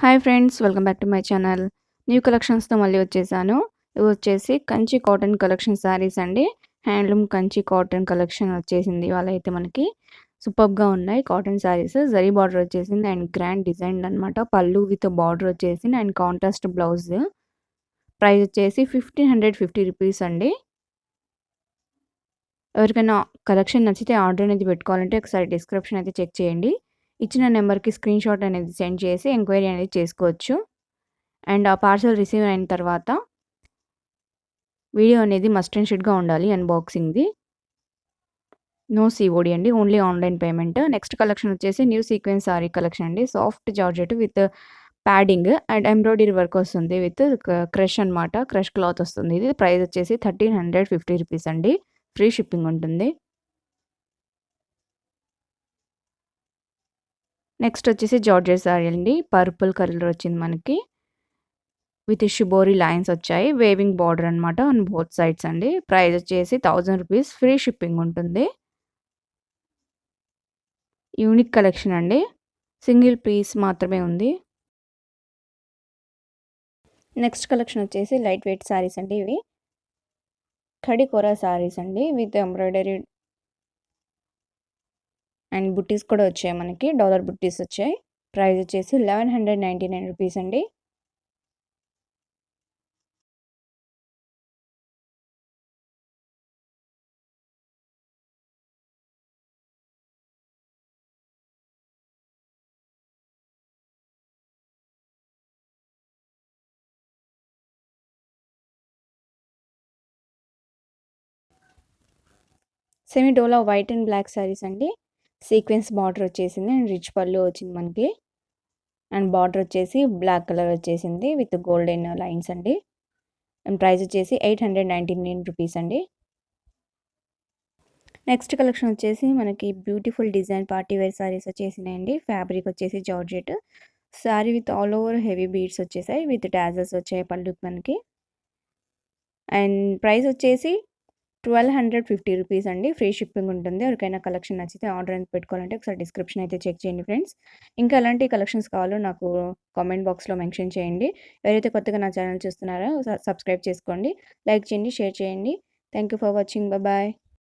Hi friends, welcome back to my channel. New కలెక్షన్స్‌తో మళ్ళీ వచ్చేసాను. ఇవి వచ్చేసి కంచి కాటన్ కలెక్షన్ శారీస్ అండి. హ్యాండ్లూమ్ కంచి కాటన్ కలెక్షన్ వచ్చేసింది. ఇవాళ అయితే మనకి సూపర్బ్‌గా ఉన్నాయి కాటన్ శారీస్. జరీ బార్డర్ వచ్చేసింది అండ్ గ్రాండ్ డిజైన్ అనమాట. పళ్ళు విత్ బార్డర్ వచ్చేసింది అండ్ కాంట్రాస్ట్ బ్లౌజ్. ప్రైస్ వచ్చేసి 1550 రూపీస్ అండి. ఎవరికైనా కలెక్షన్ నచ్చితే ఆర్డర్ అనేది పెట్టుకోవాలంటే ఒకసారి డిస్క్రిప్షన్ అయితే చెక్ చేయండి. ఇచ్చిన నెంబర్‌కి స్క్రీన్‌షాట్ అనేది సెండ్ చేసి ఎంక్వైరీ అనేది చేసుకోవచ్చు. అండ్ ఆ పార్సెల్ రిసీవ్ అయిన తర్వాత వీడియో అనేది మస్ట్ అండ్ షుడ్‌గా ఉండాలి అన్బాక్సింగ్‌ది. నో సీఓడీ అండి. Only online payment. Next collection వచ్చేసి న్యూ సీక్వెన్స్ సారీ కలెక్షన్ అండి. Soft georgette with padding and embroidery work వస్తుంది విత్ క్రష్ అనమాట. క్రష్ క్లాత్ వస్తుంది. ఇది ప్రైస్ వచ్చేసి 1350 రూపీస్ అండి. ఫ్రీ షిప్పింగ్ ఉంటుంది. నెక్స్ట్ వచ్చేసి జార్జెట్ సారీ అండి. పర్పుల్ కలర్ వచ్చింది మనకి. విత్ షిబోరి లైన్స్ వచ్చాయి. వేవింగ్ బార్డర్ అనమాట ఆన్ బోత్ సైడ్స్ అండి. ప్రైస్ వచ్చేసి 1000 రూపీస్. ఫ్రీ షిప్పింగ్ ఉంటుంది. యూనిక్ కలెక్షన్ అండి. సింగిల్ పీస్ మాత్రమే ఉంది. నెక్స్ట్ కలెక్షన్ వచ్చేసి లైట్ వెయిట్ సారీస్ అండి ఇవి. ఖడి కోరా సారీస్ అండి విత్ ఎంబ్రాయిడరీ అండ్ బుట్టీస్ కూడా వచ్చాయి మనకి. డాలర్ బుట్టీస్ వచ్చాయి. ప్రైస్ వచ్చేసి 1199 రూపీస్ అండి. సెమీ డోలా వైట్ అండ్ బ్లాక్ సారీస్ అండి. సీక్వెన్స్ బార్డర్ వచ్చేసింది అండ్ రిచ్ పళ్ళు వచ్చింది మనకి. అండ్ బార్డర్ వచ్చేసి బ్లాక్ కలర్ వచ్చేసింది విత్ గోల్డెన్ లైన్స్ అండి. అండ్ ప్రైస్ వచ్చేసి 899 రూపీస్ అండి. నెక్స్ట్ కలెక్షన్ వచ్చేసి మనకి beautiful design party wear saris వచ్చేసినాయండి. ఫ్యాబ్రిక్ వచ్చేసి georgette. Sari with all over heavy beads వచ్చేసాయి విత్ టాజల్స్ వచ్చాయి పళ్ళుకి మనకి. అండ్ ప్రైస్ వచ్చేసి 1250 రూపీస్ అండి. ఫ్రీ షిప్పింగ్ ఉంటుంది. ఎవరికైనా కలెక్షన్ నచ్చితే ఆర్డర్ అనేది పెట్టుకోవాలంటే ఒకసారి డిస్క్రిప్షన్ అయితే చెక్ చేయండి ఫ్రెండ్స్. ఇంకా ఎలాంటి కలెక్షన్స్ కావాలో నాకు కామెంట్ బాక్స్లో మెన్షన్ చేయండి. ఎవరైతే కొత్తగా నా ఛానల్ చూస్తున్నారో సబ్స్క్రైబ్ చేసుకోండి, లైక్ చేయండి, షేర్ చేయండి. Thank you for watching. Bye.